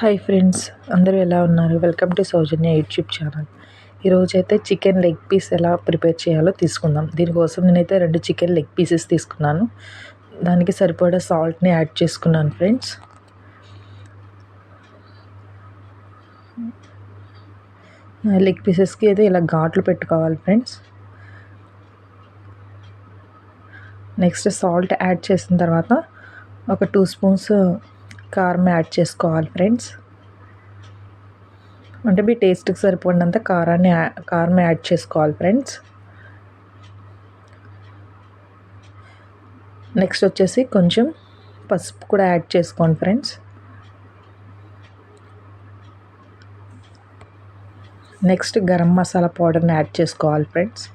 Hi friends, అందరూ ఎలా ఉన్నారు? Welcome to Soujanya YouTube channel. ఈరోజైతే చికెన్ లెగ్ పీస్ ఎలా ప్రిపేర్ చేయాలో తీసుకుందాం. దీనికోసం నేనైతే 2 చికెన్ లెగ్ పీసెస్ తీసుకున్నాను. దానికి సరిపడా సాల్ట్ని యాడ్ చేసుకున్నాను ఫ్రెండ్స్. లెగ్ పీసెస్కి అయితే ఇలా ఘాట్లు పెట్టుకోవాలి ఫ్రెండ్స్. నెక్స్ట్ సాల్ట్ యాడ్ చేసిన తర్వాత ఒక 2 స్పూన్స్ కారం యాడ్ చేసుకోవాలి ఫ్రెండ్స్. అంటే మీ టేస్ట్కి సరిపడినంత కారం యాడ్ చేసుకోవాలి ఫ్రెండ్స్. నెక్స్ట్ వచ్చేసి కొంచెం పసుపు కూడా యాడ్ చేసుకోండి ఫ్రెండ్స్. నెక్స్ట్ గరం మసాలా పౌడర్ని యాడ్ చేసుకోవాలి ఫ్రెండ్స్.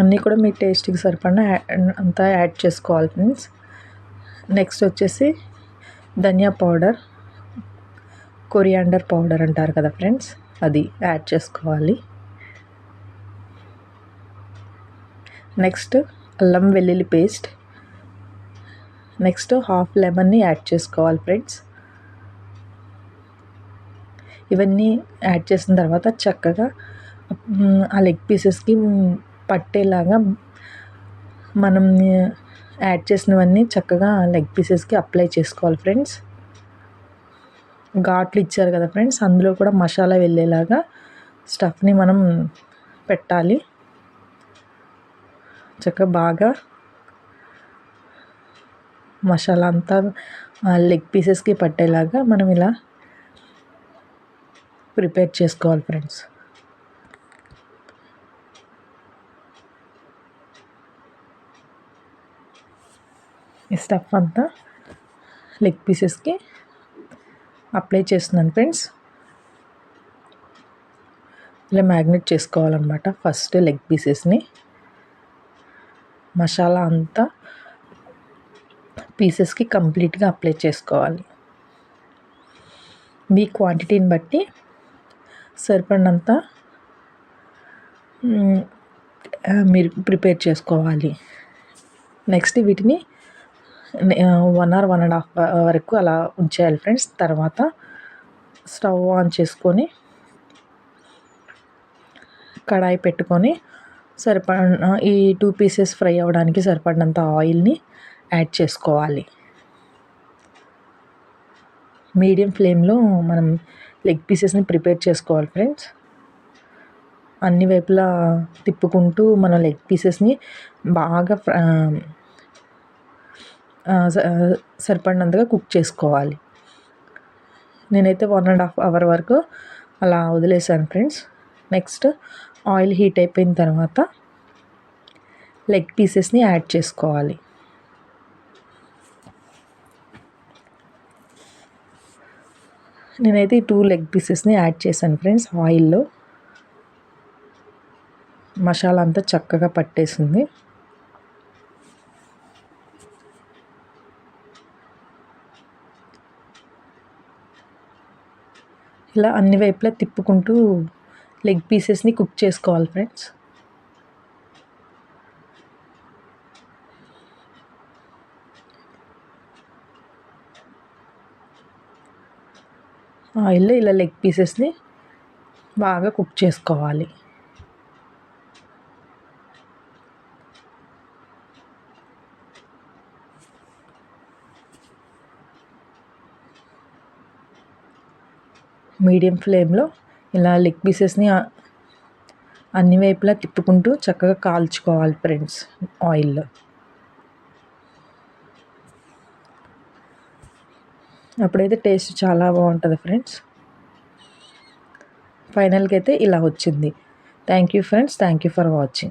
అన్నీ కూడా మీ టేస్ట్కి సరిపడిన అంతా యాడ్ చేసుకోవాలి ఫ్రెండ్స్. నెక్స్ట్ వచ్చేసి ధనియా పౌడర్, కొరియాండర్ పౌడర్ అంటారు కదా ఫ్రెండ్స్, అది యాడ్ చేసుకోవాలి. నెక్స్ట్ అల్లం వెల్లుల్లి పేస్ట్, నెక్స్ట్ హాఫ్ లెమన్ని యాడ్ చేసుకోవాలి ఫ్రెండ్స్. ఇవన్నీ యాడ్ చేసిన తర్వాత చక్కగా ఆ లెగ్ పీసెస్కి పట్టేలాగా మనం యాడ్ చేసినవన్నీ చక్కగా లెగ్ పీసెస్కి అప్లై చేసుకోవాలి ఫ్రెండ్స్. ఘాట్లు ఇచ్చారు కదా ఫ్రెండ్స్, అందులో కూడా మసాలా వెళ్ళేలాగా స్టఫ్ని మనం పెట్టాలి. చక్కగా బాగా మసాలా అంతా లెగ్ పీసెస్కి పట్టేలాగా మనం ఇలా ప్రిపేర్ చేసుకోవాలి ఫ్రెండ్స్. ఈ స్టఫ్ అంతా లెగ్ పీసెస్కి అప్లై చేస్తున్నాను ఫ్రెండ్స్. ఇలా మ్యాగ్నెట్ చేసుకోవాలన్నమాట. ఫస్ట్ లెగ్ పీసెస్ని మసాలా అంతా పీసెస్కి కంప్లీట్గా అప్లై చేసుకోవాలి. మీ క్వాంటిటీని బట్టి సరిపడినంత మీరు ప్రిపేర్ చేసుకోవాలి. నెక్స్ట్ వీటిని 1 or 1.5 వరకు అలా ఉంచేయాలి ఫ్రెండ్స్. తర్వాత స్టవ్ ఆన్ చేసుకొని కడాయి పెట్టుకొని ఈ 2 పీసెస్ ఫ్రై అవ్వడానికి సరిపడినంత ఆయిల్ని యాడ్ చేసుకోవాలి. మీడియం ఫ్లేమ్లో మనం లెగ్ పీసెస్ని ప్రిపేర్ చేసుకోవాలి ఫ్రెండ్స్. అన్ని వైపులా తిప్పుకుంటూ మన లెగ్ పీసెస్ని బాగా సరిపడినంతగా కుక్ చేసుకోవాలి. నేనైతే 1.5 hour వరకు అలా వదిలేసాను ఫ్రెండ్స్. నెక్స్ట్ ఆయిల్ హీట్ అయిపోయిన తర్వాత లెగ్ పీసెస్ని యాడ్ చేసుకోవాలి. నేనైతే ఈ 2 లెగ్ పీసెస్ని యాడ్ చేశాను ఫ్రెండ్స్. ఆయిల్లో మసాలా అంతా చక్కగా పట్టేసింది. ఇలా అన్ని వైపులా తిప్పుకుంటూ లెగ్ పీసెస్ని కుక్ చేసుకోవాలి ఫ్రెండ్స్. ఆయిల్లో ఇలా లెగ్ పీసెస్ని బాగా కుక్ చేసుకోవాలి. మీడియం ఫ్లేమ్లో ఇలా లెగ్ పీసెస్ని అన్ని వైపులా తిప్పుకుంటూ చక్కగా కాల్చుకోవాలి ఫ్రెండ్స్ ఆయిల్లో. అప్పుడైతే టేస్ట్ చాలా బాగుంటుంది ఫ్రెండ్స్. ఫైనల్గా అయితే ఇలా వచ్చింది. Thank you friends, thank you for watching.